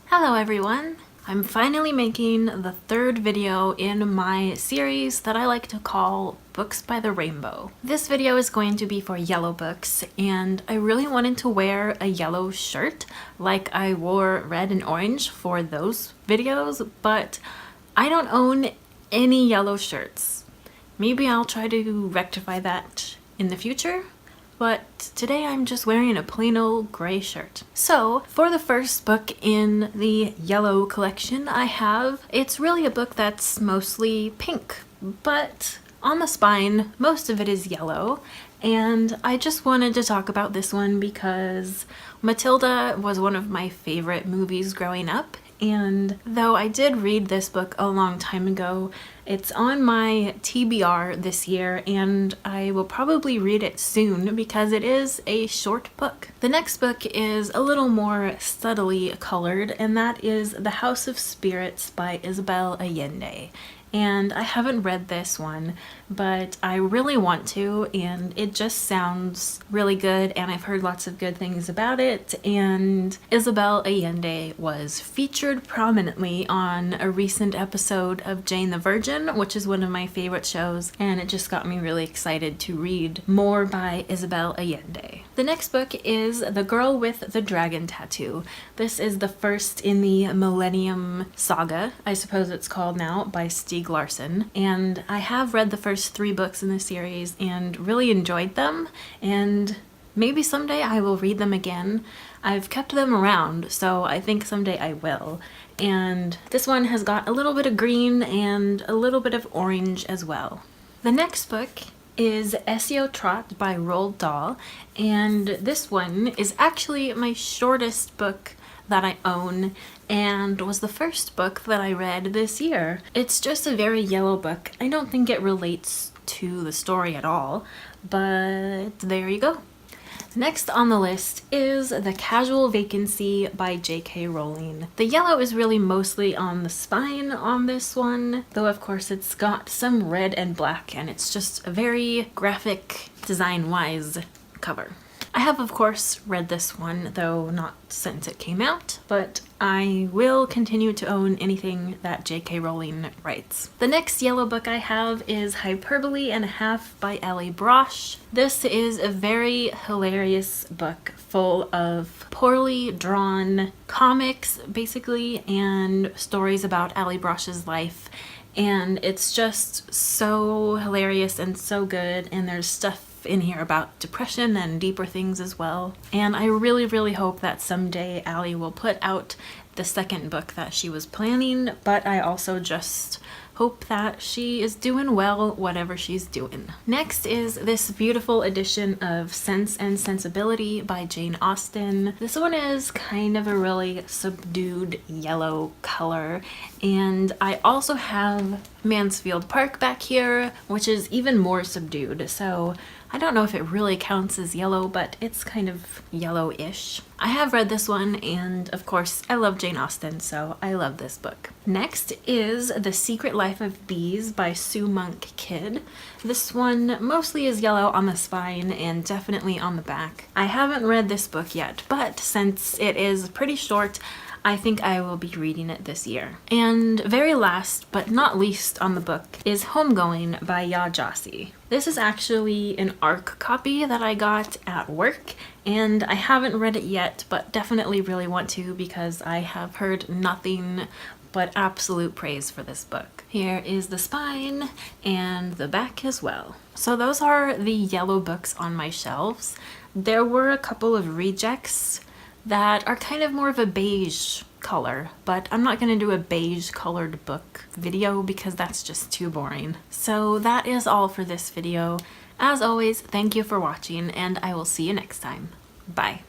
Hello everyone! I'm finally making the third video in my series that I like to call Books by the Rainbow. This video is going to be for yellow books, and I really wanted to wear a yellow shirt like I wore red and orange for those videos, but I don't own any yellow shirts. Maybe I'll try to rectify that in the future. But today I'm just wearing a plain old gray shirt. So for the first book in the yellow collection I have, it's really a book that's mostly pink, but on the spine most of it is yellow, and I just wanted to talk about this one because Matilda was one of my favorite movies growing up, and though I did read this book a long time ago, it's on my TBR this year, and I will probably read it soon because it is a short book. The next book is a little more subtly colored, and that is The House of Spirits by Isabel Allende. And I haven't read this one, but I really want to, and it just sounds really good, and I've heard lots of good things about it. And Isabel Allende was featured prominently on a recent episode of Jane the Virgin, which is one of my favorite shows, and it just got me really excited to read more by Isabel Allende. The next book is The Girl with the Dragon Tattoo. This is the first in the Millennium Saga, I suppose it's called now, by Stieg Larsson, and I have read the first 3 books in the series and really enjoyed them, and maybe someday I will read them again. I've kept them around, so I think someday I will. And this one has got a little bit of green and a little bit of orange as well. The next book is SEO Trot by Roald Dahl, and this one is actually my shortest book that I own and was the first book that I read this year. It's just a very yellow book. I don't think it relates to the story at all, but there you go. Next on the list is The Casual Vacancy by J.K. Rowling. The yellow is really mostly on the spine on this one, though of course it's got some red and black, and it's just a very graphic, design-wise cover. I have of course read this one, though not since it came out, but I will continue to own anything that J.K. Rowling writes. The next yellow book I have is Hyperbole and a Half by Allie Brosh. This is a very hilarious book full of poorly drawn comics, basically, and stories about Allie Brosh's life. And it's just so hilarious and so good, and there's stuff in here about depression and deeper things as well. And I really hope that someday Allie will put out the second book that she was planning, but I also just hope that she is doing well whatever she's doing. Next is this beautiful edition of Sense and Sensibility by Jane Austen. This one is kind of a really subdued yellow color, and I also have Mansfield Park back here, which is even more subdued, so I don't know if it really counts as yellow, but it's kind of yellowish. I have read this one, and of course I love Jane Austen, so I love this book. Next is The Secret Life of Bees by Sue Monk Kidd. This one mostly is yellow on the spine and definitely on the back. I haven't read this book yet, but since it is pretty short, I think I will be reading it this year. And very last, but not least on the book, is Homegoing by Ya Jossi. This is actually an ARC copy that I got at work, and I haven't read it yet, but definitely really want to because I have heard nothing but absolute praise for this book. Here is the spine and the back as well. So those are the yellow books on my shelves. There were a couple of rejects that are kind of more of a beige color, but I'm not going to do a beige colored book video because that's just too boring. So that is all for this video. As always, thank you for watching, and I will see you next time. Bye.